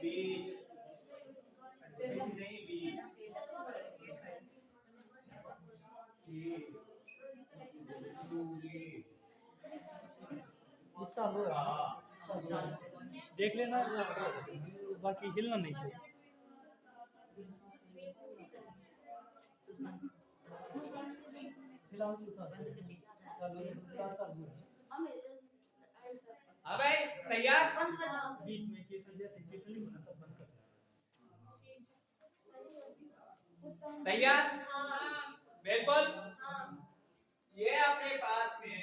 बीच नहीं बीच देख लेना, बाकी हिलना नहीं चाहिए। हाँ भाई तैयार। बीच में केसर जैसे केसर नहीं बना तब बंद कर। तैयार बिल्कुल। ये अपने पास में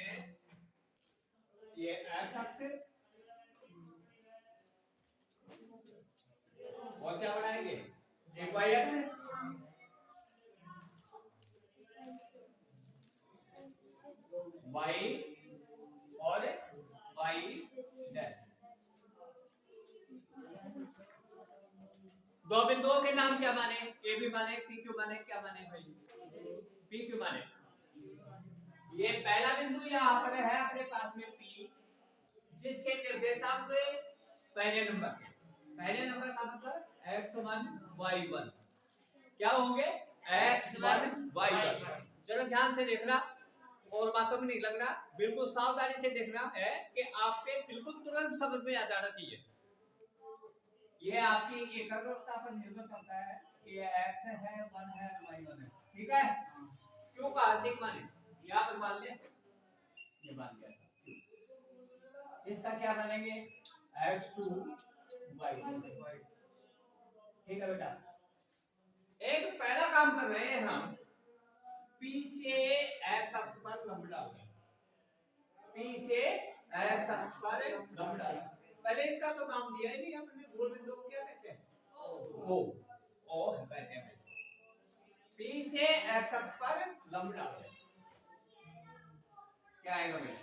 ये एक्स एक्सिस और क्या बनाएंगे एक वाई एक्सिस वाई और वाई डैश। दो बिंदुओं के नाम क्या माने, ए बी माने, पी क्यू माने, क्या माने भाई, पी क्यू माने। ये पहला बिंदु यहाँ पर है अपने पास में पी, जिसके निर्देशांक पहले नंबर के, पहले नंबर का मतलब x1 y1 क्या होंगे, x1 y1। चलो ध्यान से देखना और बातों में नहीं लगना, बिल्कुल सावधानी से देखना है कि आपके बिल्कुल तुरंत समझ में आ जाना चाहिए। ये आपकी एकाग्रता पर निर्भर करता है, ये x है 1 है y1 है, ठीक है। क्यों का सिग्मा ने यहाँ पर मान लिया, ये मान लिया, इसका क्या बनेंगे x2 y2, ठीक है बेटा। एक पहला काम कर रहे हैं हम, P से x अक्ष पर लंब डाल रहे हैं, P से x अक्ष पर लंब डाल। पहले इसका तो काम दिया ही नहीं हमने, मूल बिंदु को क्या कहते हैं, ओ कहते हैं। P से x अक्ष पर लंब डाल रहे हैं, क्या आएगा बेटा,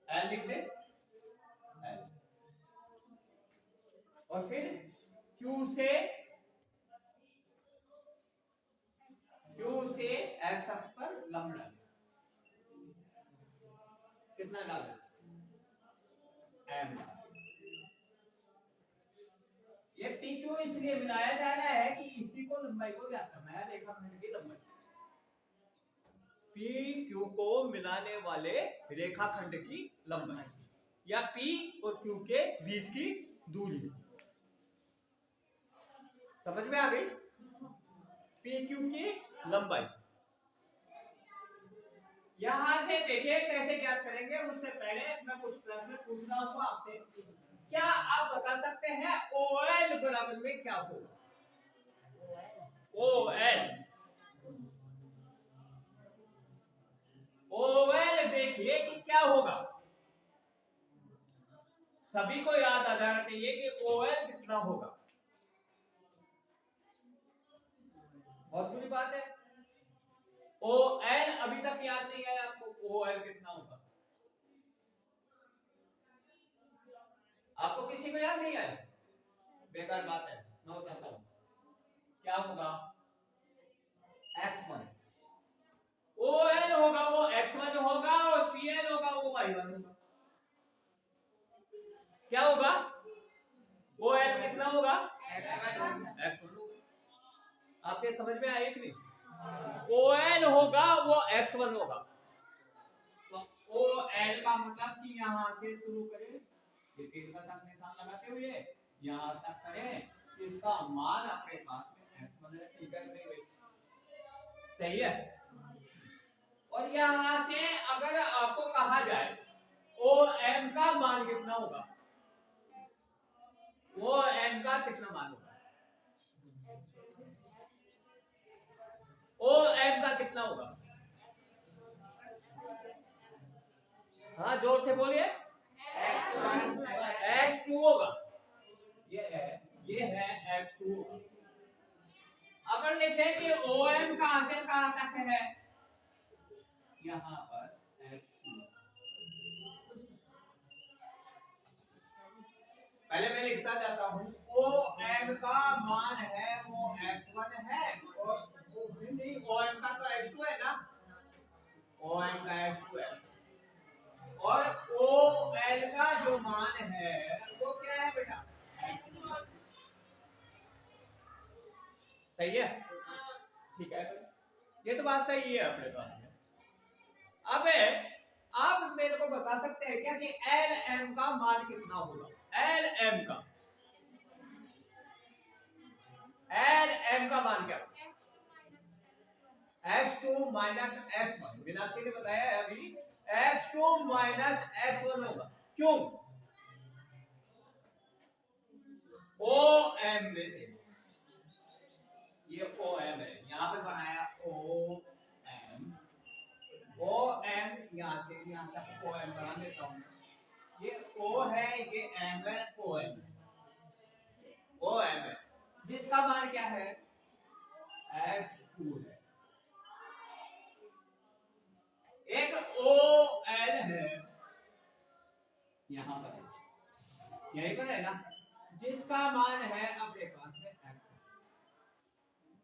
l लिख दे l, और फिर Q से x अक्ष पर लंब डाल, कितना डाल m। ये PQ इसलिए मिलाया जा रहा है कि इसी को लंबाई को ज्ञात करना है, रेखाखंड की लंबाई, PQ को मिलाने वाले रेखाखंड की लंबाई या P और Q के बीच की दूरी। समझ में आ गई, PQ की लंबाई। यहां से देखिए कैसे ज्ञात करेंगे, उससे पहले मैं कुछ प्रश्न पूछ रहा हूं आपसे। क्या आप बता सकते हैं OL बराबर में क्या होगा, OL देखिए कि क्या होगा, सभी को याद आ जाना चाहिए कि OL कितना होगा। बहुत बुरी बात है, OL अभी तक याद नहीं आया आपको, OL कितना होगा, आपको किसी को याद नहीं आया, बेकार बात है, मैं बताता हूं क्या होगा। x1 OL होगा वो x1 होगा और PL होगा वो y1 होगा। क्या होगा, OL कितना होगा, x1 होगा। आपके समझ में आया कि नहीं, OL होगा वो x1 होगा, तो OL का मतलब कि यहां से शुरू करें, ये तीर का साथ निशान लगाते हुए यहां तक करें, इसका मान आपके पास में x1 है, ठीक है, सही है। और यहां से अगर आपको कहा जाए OM का मान कितना होगा, OM का कितना मान होगा, OM का कितना होगा, हाँ जोर से बोलिए, x2 होगा, ये है x2 होगा। अगर लिखे कि OM कहां से कहां तक है, यहां पर x2, पहले मैं लिखता जाता हूं, OM का मान है वो x1 है, और नहीं OM का तो x2 है ना, OM का x2 है, और OL का जो मान है वो क्या है बेटा, x1। सही है, ठीक है, ये तो बात सही है अपने पास में। अब आप मेरे को बता सकते हैं क्या कि एल एम का मान कितना होगा? एल एम का मान क्या होगा? x2 माइनस x1, मीनाक्षी ने बताया है अभी x2 माइनस x1 होगा। क्यों? ओ एम में से, ये ओ एम है, यहां पे बनाया ओ एम, यहां से यहां तक ओ एम बना देता हूं। ये ओ है, ये एम है, ओ एम है, जिसका मान क्या है? x2 है। एक ओ एल है यहां पर, यहीं पर है ना, जिसका मान है अपने पास में x।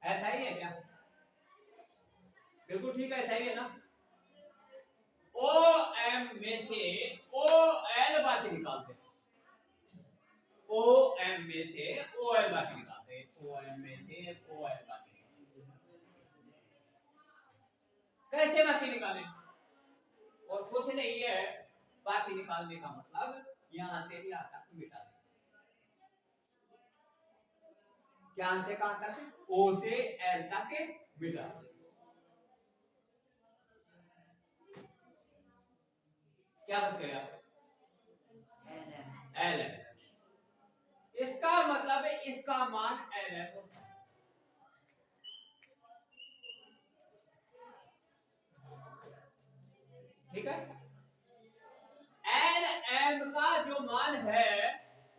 ऐसा ही है क्या? बिल्कुल ठीक है, ऐसा ही है ना। ओ एम में से ओ एल बाकी निकालते हैं, ओ एम में से ओ एल बाकी निकालते हैं, ओ एम में से ओ एल बाकी निकालते हैं। कैसे बाकी निकालें? और कुछ नहीं है, बाकी निकालने का मतलब यहां से भी आता मिटा दें। क्या से कहां तक? ओ से एल तक मिटा दें। क्या बच गया? L M. इसका मतलब है इसका मान एल एम होता है। ठीक है, एल एम का जो मान है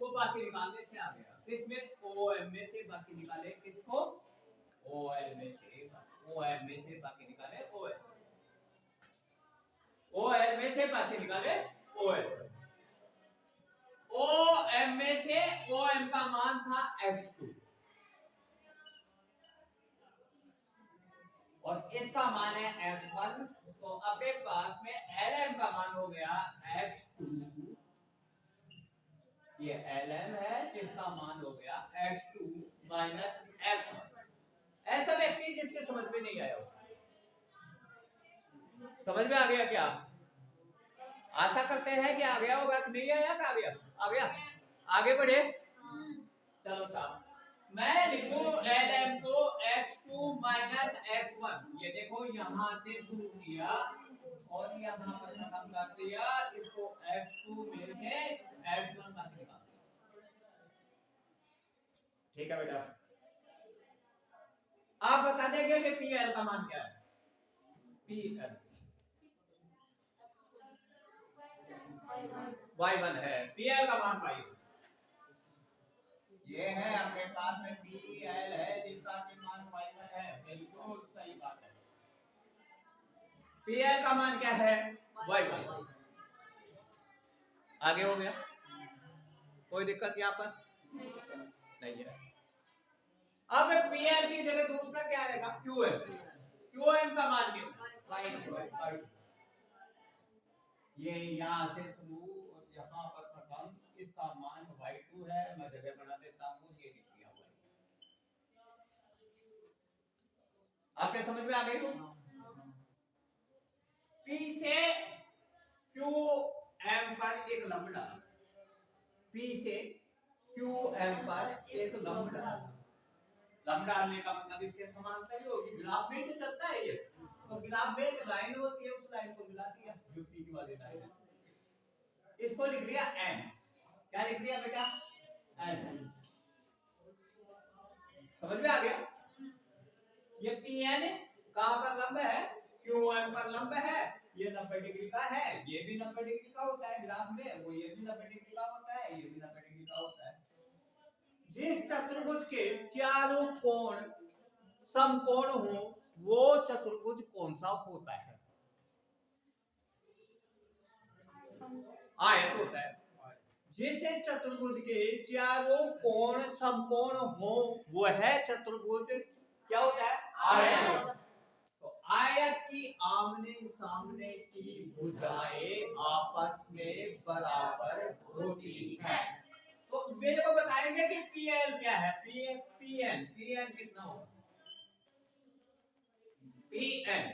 वो बाकी निकालने से आ गया। इसमें ओ एम में से बाकी निकाले किसको? ओ एल में से, ओ एम में से बाकी निकाले ओ एल, ओ एल में से बाकी निकाले ओ एल। ओ एम में से ओ एम का मान था x2 और इसका मान है x1, तो अपने पास में lm का मान हो गया x2। ये lm है जिसका मान हो गया x2 माइनस x1। ऐसा व्यक्ति जिसके समझ में नहीं आया हो, समझ में आ गया क्या? आशा करते हैं कि आ गया होगा कि नहीं आया? आ गया, आ गया। आगे बढ़े, चलो साहब, मैं लिखूं lm को x2 माइनस x1। ये देखो यहां से शुरू किया और यहां पर खत्म कर दिया। इसको x2 में से x1 बाकी निकाल। ठीक है बेटा, आप बता देंगे कि pl का मान क्या है? pl y1 है, pl का मान y1। ये है आपके पास में pl है जिसका मान y1 है। बिल्कुल सही बात है। pl का मान क्या है? y1। आगे हो गया, कोई दिक्कत यहाँ पर नहीं है। अब pl की जगह दूसरा क्या आएगा? qm। qm का मान कितना? ये यहां से शुरू और यहां पर खत्म। इसका मान y2 है। मैं जगह बना देता हूं, ये लिख दिया y। आपके समझ में आ गई हो? p से qm पर एक लंब डाला, p से qm पर एक लंब डाला। लंब डालने का मतलब इसके समांतर ही होगी। ग्राफ में जो चलता है ये, तो ग्राफ में एक लाइन होती है, उस लाइन को मिला दिया जो सीधी वाली लाइन है। इसको लिख लिया n। क्या लिख लिया बेटा? n। समझ में आ गया? ये pn कहां पर लंब है? qm पर लंब है। ये 90 डिग्री का है, ये भी 90 डिग्री का होता है ग्राफ में, वो ये भी 90 डिग्री का होता है, ये भी 90 डिग्री का होता है। जिस चतुर्भुज के चारों कोण समकोण हो वो चतुर्भुज कौन सा होता है? आयत होता है। जिस चतुर्भुज के चारों कोण समकोण हो वह चतुर्भुज क्या होता है? आयत। तो आयत की आमने सामने की भुजाएं आपस में बराबर होती है। तो मेरे को बताएंगे कि pl क्या है? pn कितना होगा? पी एन,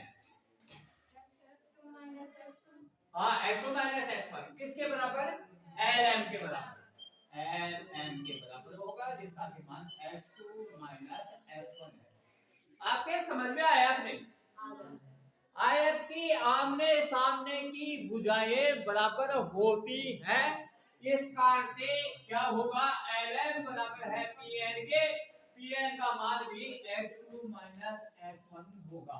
हाँ x2 माइनस x1 किसके बराबर, एल एम के बराबर, एल एम के बराबर होगा, जिसका कि मान x2 माइनस x1 है। आपके समझ में आया कि नहीं? आयत की आमने सामने की भुजाएं बराबर होती है, इस कारण से क्या होगा, एल एम बराबर है पी एन के, पी एन का मान भी x2 माइनस x1 होगा।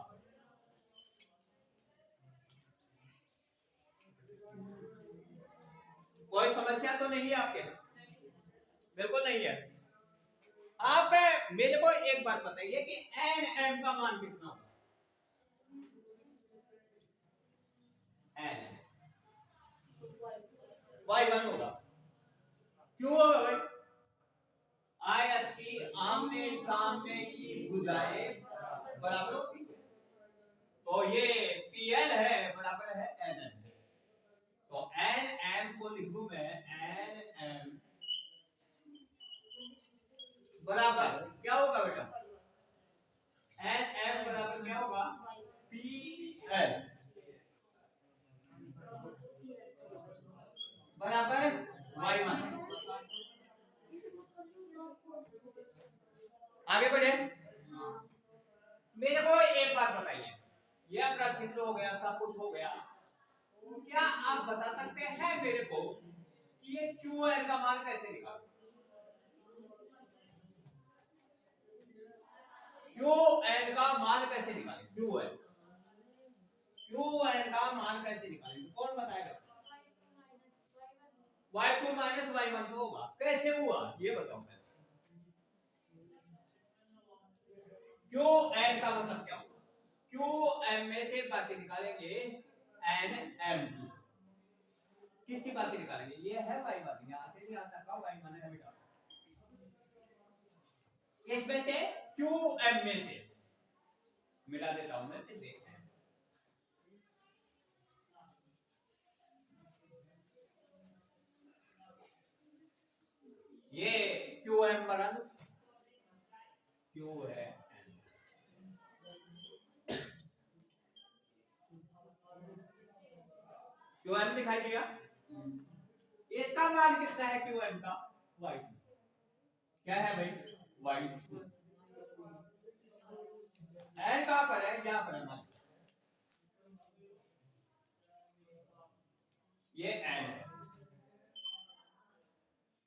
कोई समस्या तो नहीं है आपके? बिल्कुल नहीं है। आप मेरे को एक बात बताइए कि एन एम का मान कितना होगा? एन y1 होगा। क्यों होगा भाई? आयत की आमने सामने की भुजाएं बराबर होती है, तो ये पीएल है बराबर है एन एम, तो एन एम को लिखूं मैं एन एम बराबर क्या होगा बेटा, एन एम बराबर क्या होगा, पी एल बराबर y1। आगे बढ़े, मेरे को एक बात बताइए, यह आपका चित्र हो गया, सब कुछ हो गया, क्या आप बता सकते हैं मेरे को कि ये क्यू एन का मान कैसे निकालें? क्यू एन का मान कैसे निकालें? क्यू एन का मान कैसे निकालें? कौन बताएगा? y2 माइनस y1 तो होगा, कैसे हुआ ये बताओ मैं। क्यू एन का मतलब क्या होगा? क्यू एम में से बाकी निकालेंगे एन एम की, किसकी बाकी निकालेंगे? ये है y1, यहां से यहां तक का y1 है बेटा, इसमें से क्यू एम में से मिला देता हूं मैं, फिर देखते हैं। ये क्यू एम बना दो, क्यू है क्यू एम दिखाई दिया, इसका मान कितना है क्यू एम का, y2, क्या है भाई y2, एन कहां पर है, यहां पर है मान, ये एन है,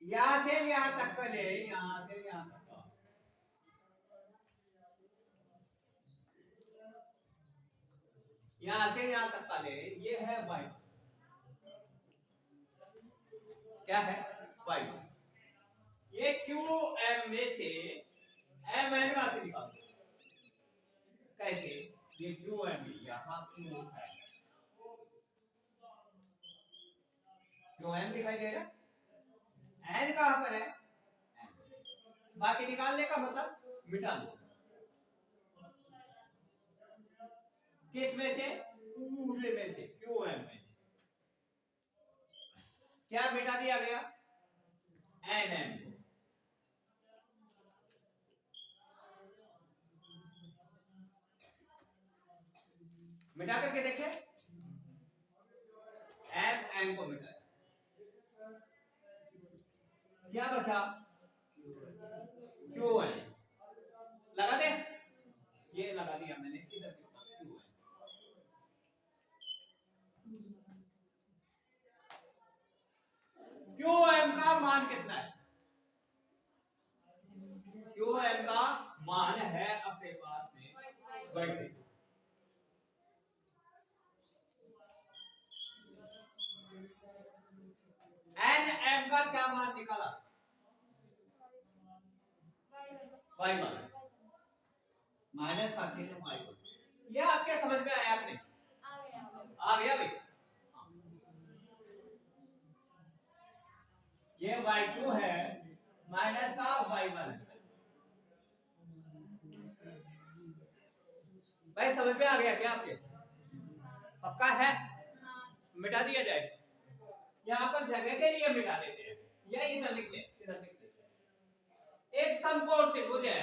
यहां से यहां तक का ले, यहां से यहां तक का, यहां से यहां तक का ले, ये है y1, क्या है y1, ये क्यू एम में से एम एन का निकाल दो, कैसे, ये क्यू एम यहां क्यू है, क्यू एम दिखाई दे रहा है, एन कहां पर है, बाकी निकालने का मतलब मिटा दो, किस में से, पूरे में से, क्यू एम में से, क्या मिटा दिया गया, एन एम को, मिटा करके देखे, एम एन को मिटाया, क्या बचा, क्यू एन, लगा दे, ये लगा दिया मैंने, किधर क्यू एन, क्यू एम का मान कितना है, क्यू एम का मान है अपने पास में y2, एन एम का क्या मान निकाला, y1 माइनस का चिन्ह y1, ये आपके समझ में आया कि नहीं? आ गया भाई, ये y2 है माइनस का y1 है, भाई समझ में आ गया क्या आपके, पक्का है, मिटा दिया जाए, यहाँ पर जगह के लिए मिटा देते हैं, या इधर लिख ले, इधर लिख ले, एक समकोण त्रिभुज है,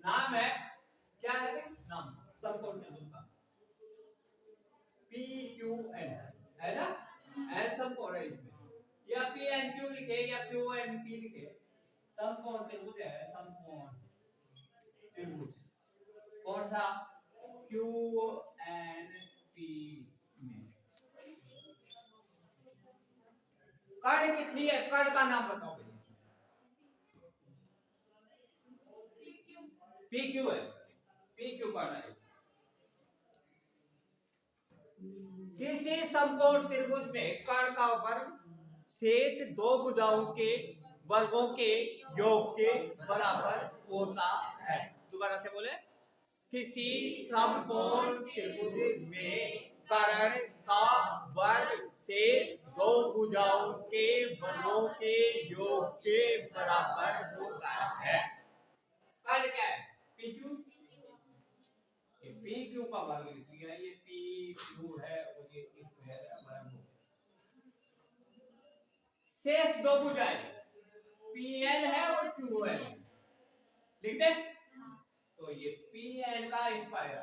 नाम है क्या है, नाम समकोण त्रिभुज का, क्यू एन है ना, एन समकोण है इसमें, या पी एन क्यू लिखे या क्यू एन पी लिखे, समकोण त्रिभुज है, समकोण त्रिभुज कौन सा, क्यू एन पी में कर्ण कितनी है, कर्ण का नाम बताओ भैया, पी क्यू है, पी क्यू कर्ण है। किसी समकोण त्रिभुज में कर्ण का वर्ग शेष दो भुजाओं के वर्गों के योग के बराबर होता है। दोबारा से बोले, किसी समकोण त्रिभुज में कर्ण का वर्ग शेष दो भुजाओं के वर्गों के योग के बराबर होता है। कर्ण क्या है, पी क्यू, ये पी क्यू का वर्ग लिख लिया, ये पी क्यू है और ये इसमें है वर्ग। शेष दो भुजाएं पी एन है और क्यू एन लिख दे, तो ये पी एन का स्क्वायर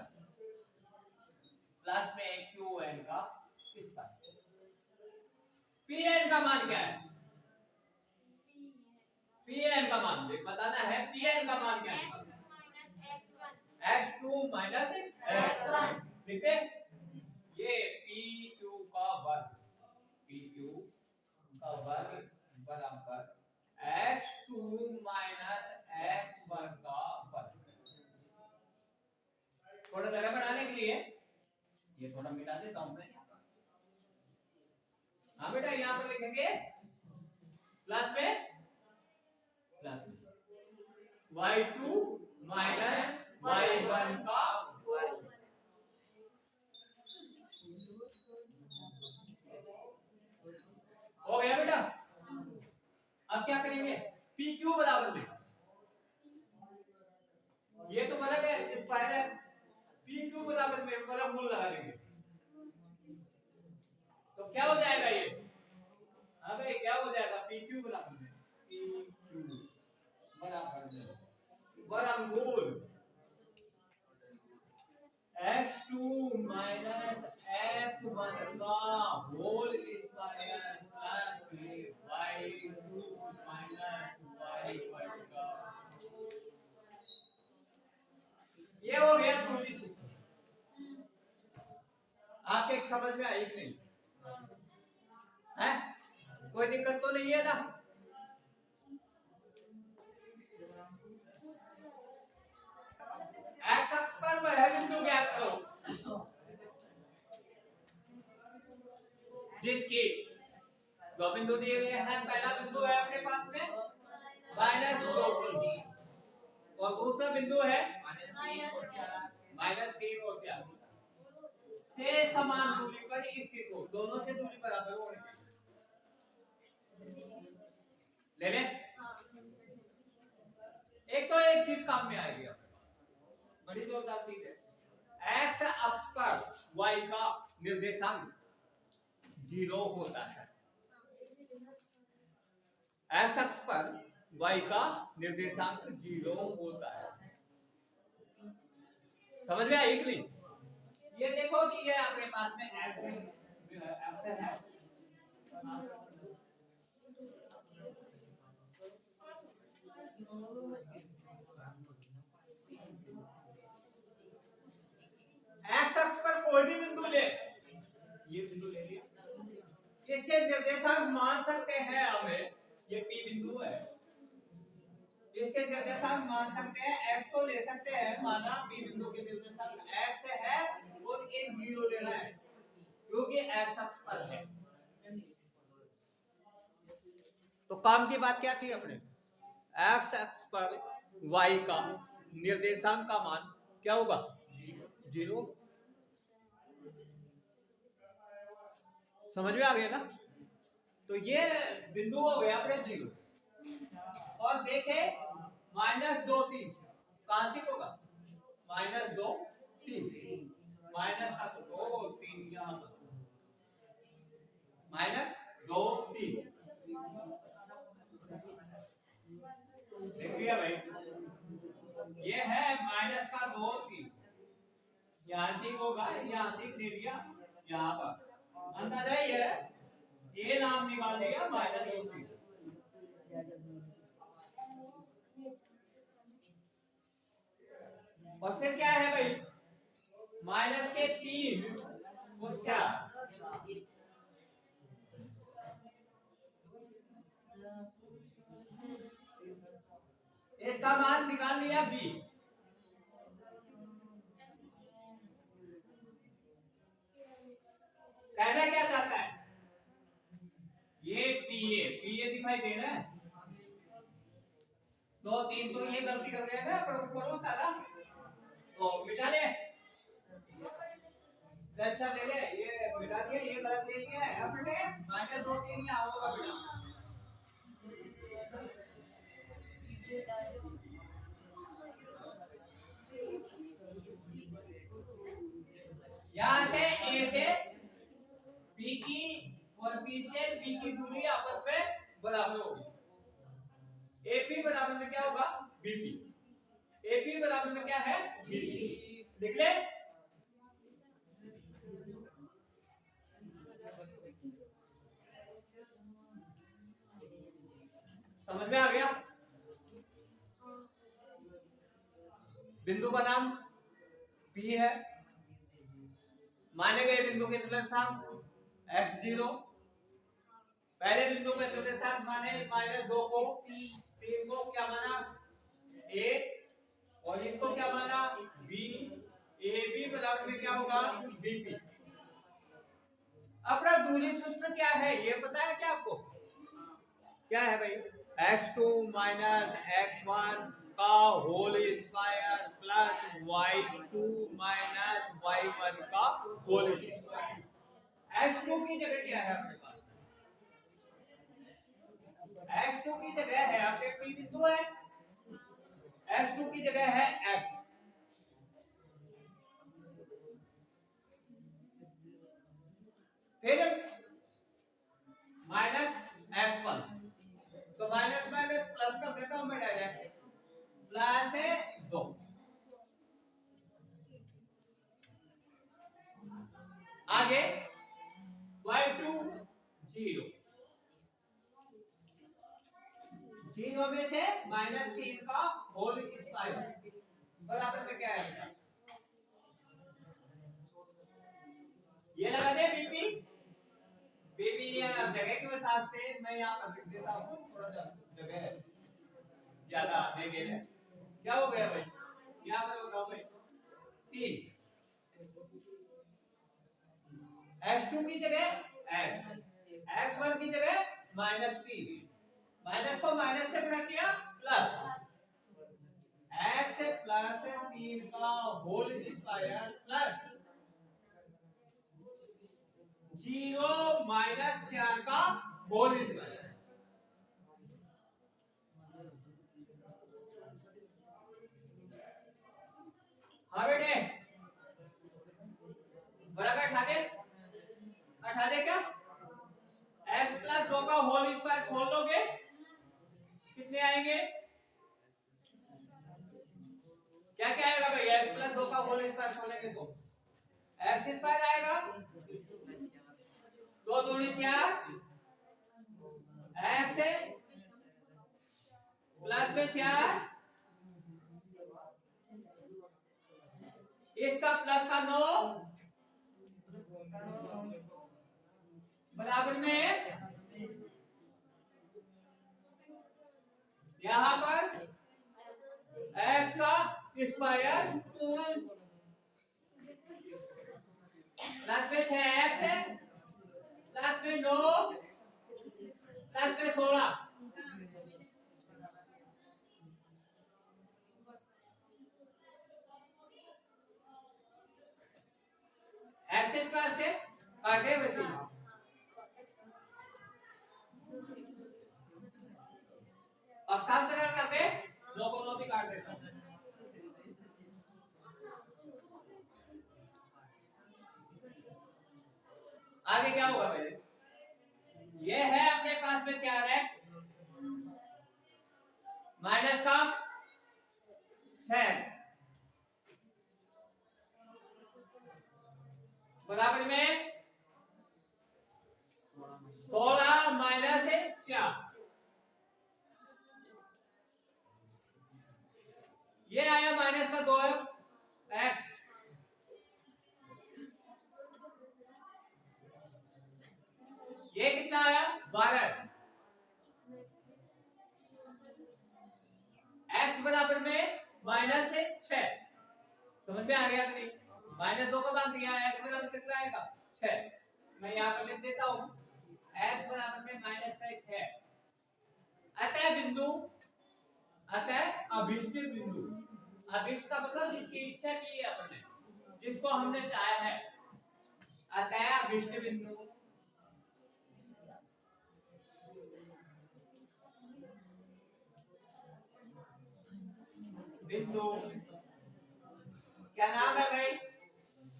प्लस में क्यू एन का स्क्वायर। पी एन का मान क्या है, पी एन का मान बताना है, पी एन का मान क्या है, x2 माइनस x1 लिख दे, ये p2 का वर्ग, p2 का वर्ग बराबर x2 माइनस x1 का वर्ग। थोड़ा जगह बढ़ाने के लिए ये थोड़ा मिटा देता हूं मैं, हाँ बेटा यहाँ पर लिखेंगे प्लस में y2 माइनस y1 का वर्ग। हो गया बेटा। अब क्या करेंगे, PQ बराबर में, ये तो बराबर है, स्क्वायर है, PQ बराबर में बराबर मूल लगा देंगे, तो क्या हो जाएगा ये, हाँ भाई क्या हो जाएगा, PQ बराबर में, PQ बराबर में वर्गमूल x2 माइनस x1 का whole square plus y2 minus y1 का, ये हो गया दूसरी सूत्र। आप एक समझ में आई कि नहीं है, कोई दिक्कत तो नहीं है ना। एक्स अक्ष पर वह बिंदु ज्ञात करो जिसकी दो बिंदु दिए गए हैं, पहला बिंदु है अपने पास में -2 और दूसरा बिंदु है -3 और 4 से समान दूरी पर स्थित हो, दोनों से दूरी बराबर होनी चाहिए। ले ले, एक तो एक चीज काम में आएगी अपने पास, बड़ी जोरदार चीज है। एक्स अक्ष पर y का निर्देशांक 0 होता है, एक्स अक्ष पर y का निर्देशांक 0 होता है, समझ में आई कि नहीं। ये देखो कि ये अपने पास में x है, एक्स अक्ष पर कोई भी बिंदु ले, ये बिंदु ले लिया, इसके निर्देशांक मान सकते हैं हमें, ये P बिंदु है, इसके निर्देशांक मान सकते हैं, x को ले सकते हैं, माना P बिंदु के निर्देशांक x है और एक 0 लेना है क्योंकि x अक्ष पर है। तो काम की बात क्या थी अपने, x अक्ष पर y का निर्देशांक का मान क्या होगा, 0। समझ में आ गया ना। तो ये बिंदु हो गया अपने 0, और देखे -2 3 कहां से होगा, -2 3 माइनस का तो 2 3 यहाँ पर -2 3 देख लिया भाई, ये है -2 3, यहाँ से होगा, यहाँ से दे दिया यहाँ पर अंदाजा ही है, ए नाम निकाल लिया माइनस यूपी। और फिर क्या है भाई, माइनस के 3 और 4, इसका मान निकाल लिया बी। कहना क्या चाहता है, ये पीए दिखाई दे रहा है, 2 3 तो ये गलती कर गया ना, पर ऊपर होता ना तो मिटा ले, दस्ता ले ले, ये मिटा दिया, ये गलत ले लिया है, अब ले माइनस 2 3 यहाँ होगा बेटा। यहां से ए से बी की और बी से बी की दूरी आपस में बराबर होगी। एपी बराबर में क्या होगा, बीपी। एपी बराबर में क्या है, बीपी। लिख ले, समझ में आ गया। बिंदु का नाम पी है, माने गए बिंदु के निर्देशांक x0, पहले बिंदु के निर्देशांक माने -2 को, 3 को क्या माना a, और इसको क्या माना b। ab बराबर में क्या होगा, bp। अपना दूरी सूत्र क्या है ये पता है क्या आपको, क्या है भाई, x2 माइनस x1 का whole square plus y2 minus y1 का होल स्क्वायर। x2 की जगह क्या है अपने पास, x2 की जगह है आपके p बिंदु है, x2 की जगह है x, फिर माइनस x1, तो माइनस माइनस प्लस कर देता हूं मैं डायरेक्ट, प्लस है 2, आगे y2 0, 0 में से -3 का होल स्क्वायर बराबर में क्या है, ये लगा दे बीपी। बीपी जगह के हिसाब से मैं यहाँ पर लिख देता हूँ, थोड़ा सा जगह है ज्यादा देंगे, क्या हो गया भाई, यहाँ पर बताओ भाई 3, x2 की जगह x, x1 की जगह -3, माइनस को माइनस से गुणा किया प्लस, x प्लस 3 का होल स्क्वायर प्लस 0 माइनस 4 का होल स्क्वायर। हाँ बेटे, बराबर उठा दे क्या, x प्लस 2 का होल स्क्वायर खोल लोगे कितने आएंगे, क्या क्या आएगा भाई, x प्लस 2 का होल स्क्वायर खोलेंगे तो x स्क्वायर आएगा, 2 दूनी 4, x प्लस में 4, इसका प्लस का 9 बराबर में यहां पर x का स्क्वायर प्लस में 6x है, प्लस में 9, प्लस में 16, x स्क्वायर से काटे वैसे पक्षांतर करके 9 को 9 भी काट देता हूं। आगे क्या होगा भाई, ये है अपने पास में 4x माइनस का 6x बराबर में ये आया माइनस का 2 एक्स, ये कितना आया 12, एक्स बराबर में माइनस से 6, समझ में आ गया कि नहीं? माइनस 2 का मान दिया, एक्स बराबर कितना आएगा 6, मैं यहाँ पर लिख देता हूँ एक्स बराबर में माइनस का 6, अतः बिंदु, अतः अभिष्ट बिंदु, अभिष्ट का मतलब जिसकी इच्छा की है अपने, जिसको हमने चाहा है, अतः अभिष्ट बिंदु बिंदु क्या नाम है भाई?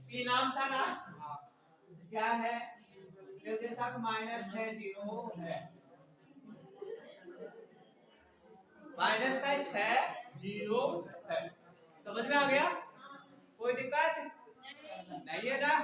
पी नाम था ना? क्या है? निर्देशांक माइनस 6 0 है, माइनस का 6 0 है, समझ में आ गया? कोई दिक्कत नहीं है ना?